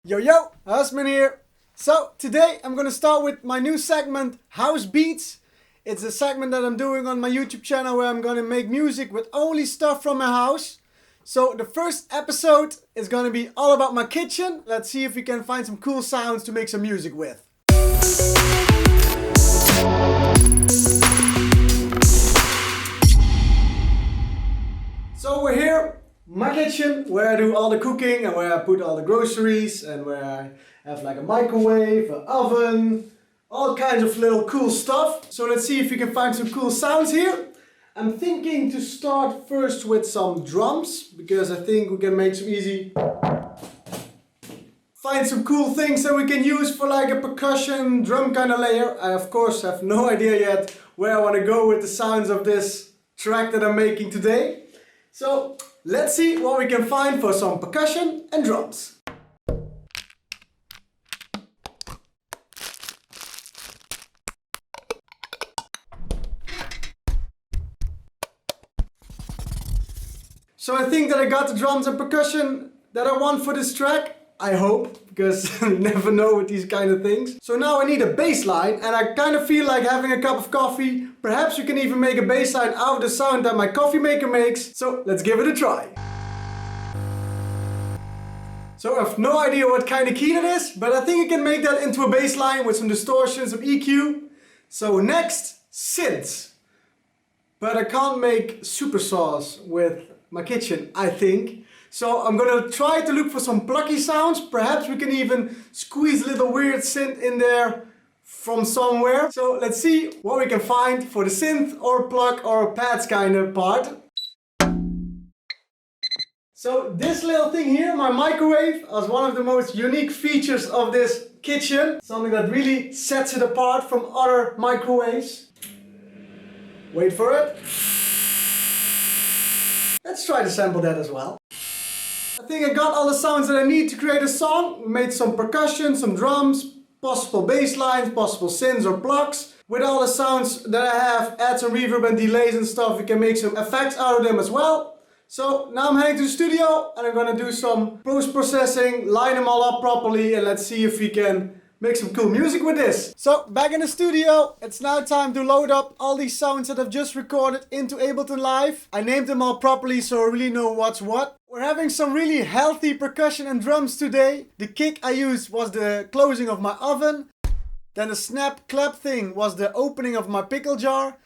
Yo yo, Husman here. So today I'm gonna start with my new segment, House Beats. It's a segment that I'm doing on my YouTube channel where I'm gonna make music with only stuff from my house. So the first episode is gonna be all about my kitchen. Let's see if we can find some cool sounds to make some music with. So we're here. My kitchen, where I do all the cooking and where I put all the groceries and where I have like a microwave, an oven, all kinds of little cool stuff. So let's see if we can find some cool sounds here. I'm thinking to start first with some drums because I think we can make some easy, find some cool things that we can use for like a percussion drum kind of layer. I of course have no idea yet where I want to go with the sounds of this track that I'm making today. So let's see what we can find for some percussion and drums. So I think that I got the drums and percussion that I want for this track. I hope, because you never know with these kind of things. So now I need a bass line, and I kind of feel like having a cup of coffee. Perhaps you can even make a bass line out of the sound that my coffee maker makes. So let's give it a try. So I have no idea what kind of key that is, but I think I can make that into a bass line with some distortion, some EQ. So next, synths. But I can't make super saws with my kitchen, I think. So I'm gonna try to look for some plucky sounds. Perhaps we can even squeeze a little weird synth in there from somewhere. So let's see what we can find for the synth or pluck or pads kind of part. So this little thing here, my microwave, is one of the most unique features of this kitchen. Something that really sets it apart from other microwaves. Wait for it. Let's try to sample that as well. I think I got all the sounds that I need to create a song. We made some percussion, some drums, possible bass lines, possible synths or plucks. With all the sounds that I have, add some reverb and delays and stuff, we can make some effects out of them as well. So now I'm heading to the studio and I'm gonna do some post-processing, line them all up properly, and let's see if we can make some cool music with this. So back in the studio, it's now time to load up all these sounds that I've just recorded into Ableton Live. I named them all properly so I really know what's what. We're having some really healthy percussion and drums today. The kick I used was the closing of my oven. Then the snap clap thing was the opening of my pickle jar.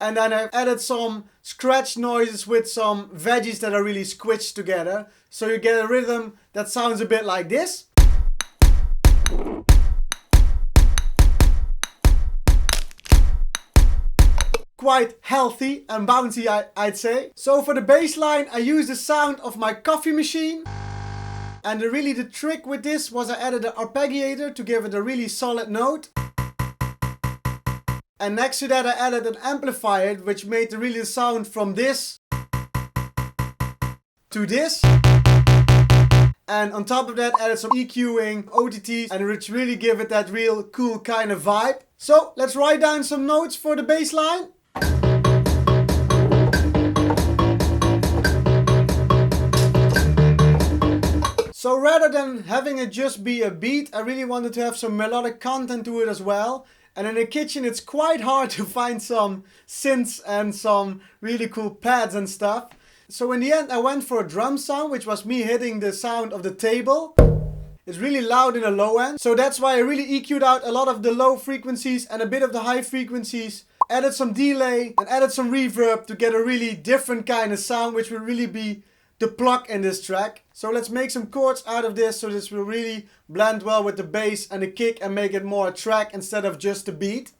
And then I added some scratch noises with some veggies that are really squished together. So you get a rhythm that sounds a bit like this. Quite healthy and bouncy, I'd say. So for the bass line, I used the sound of my coffee machine. And the trick with this was I added an arpeggiator to give it a really solid note. And next to that I added an amplifier which made the sound from this to this. And on top of that added some EQing, OTTs, and which really give it that real cool kind of vibe. So let's write down some notes for the bass line. So rather than having it just be a beat, I really wanted to have some melodic content to it as well. And in the kitchen it's quite hard to find some synths and some really cool pads and stuff. So in the end I went for a drum sound, which was me hitting the sound of the table. It's really loud in the low end. So that's why I really EQ'd out a lot of the low frequencies and a bit of the high frequencies. Added some delay and added some reverb to get a really different kind of sound, which will really be the pluck in this track. So let's make some chords out of this so this will really blend well with the bass and the kick and make it more a track instead of just a beat.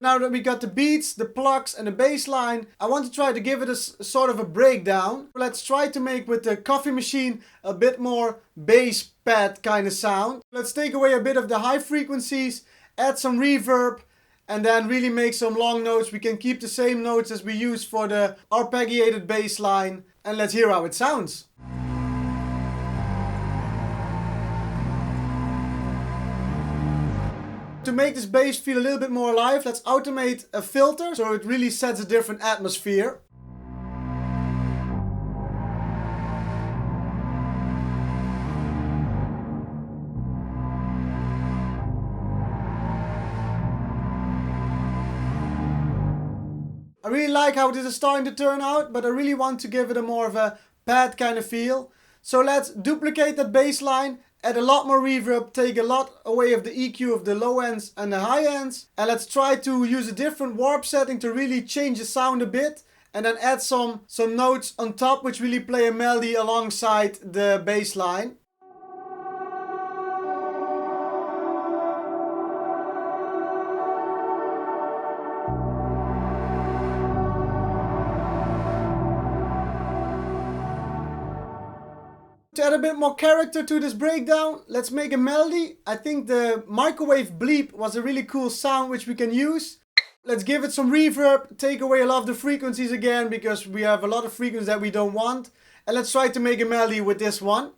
Now that we got the beats, the plucks and the bass line, I want to try to give it a sort of a breakdown. Let's try to make with the coffee machine a bit more bass pad kind of sound. Let's take away a bit of the high frequencies, add some reverb, and then really make some long notes. We can keep the same notes as we used for the arpeggiated bass line, and let's hear how it sounds. To make this bass feel a little bit more alive, let's automate a filter so it really sets a different atmosphere. really like how this is starting to turn out, but I really want to give it a more of a pad kind of feel. So let's duplicate that bass line, add a lot more reverb, take a lot away of the EQ of the low ends and the high ends. And let's try to use a different warp setting to really change the sound a bit. And then add some notes on top which really play a melody alongside the bass line. To add a bit more character to this breakdown, let's make a melody. I think the microwave bleep was a really cool sound which we can use. Let's give it some reverb, take away a lot of the frequencies again because we have a lot of frequencies that we don't want. And let's try to make a melody with this one.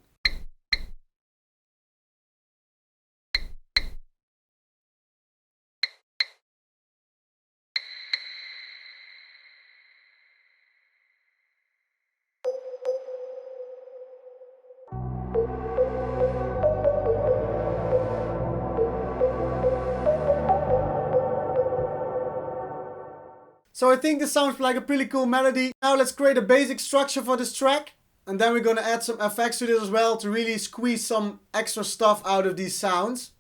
So I think this sounds like a pretty cool melody. Now let's create a basic structure for this track. And then we're going to add some effects to this as well to really squeeze some extra stuff out of these sounds.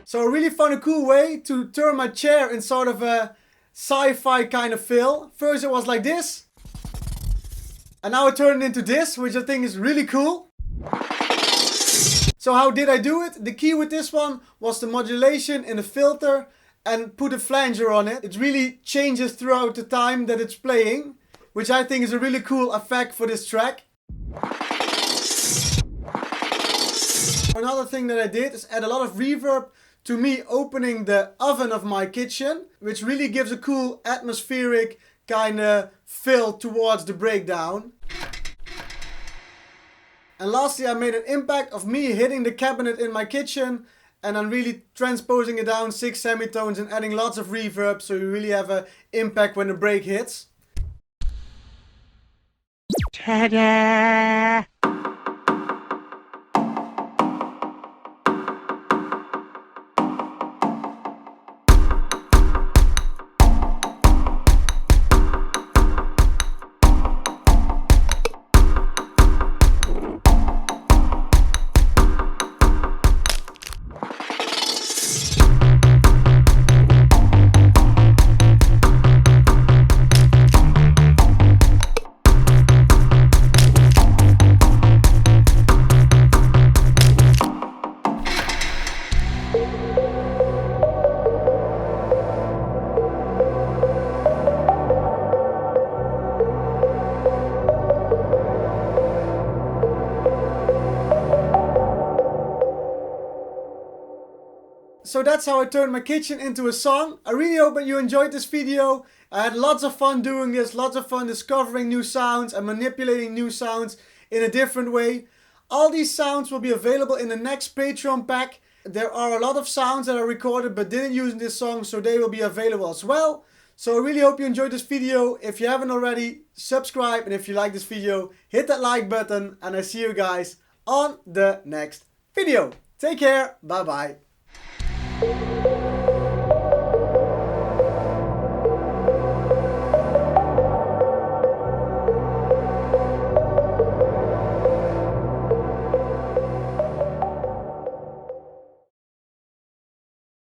So I really found a cool way to turn my chair in sort of a sci-fi kind of feel. First it was like this. And now I turned it into this, which I think is really cool. So how did I do it? The key with this one was the modulation in the filter and put a flanger on it. It really changes throughout the time that it's playing, which I think is a really cool effect for this track. Another thing that I did is add a lot of reverb to me opening the oven of my kitchen, which really gives a cool atmospheric kind of feel towards the breakdown. And lastly, I made an impact of me hitting the cabinet in my kitchen and I'm really transposing it down 6 semitones and adding lots of reverb so you really have an impact when the break hits. Ta-da! So that's how I turned my kitchen into a song. I really hope that you enjoyed this video. I had lots of fun doing this, lots of fun discovering new sounds and manipulating new sounds in a different way. All these sounds will be available in the next Patreon pack. There are a lot of sounds that I recorded but didn't use in this song, so they will be available as well. So I really hope you enjoyed this video. If you haven't already, subscribe, and if you like this video, hit that like button, and I see you guys on the next video. Take care, bye bye.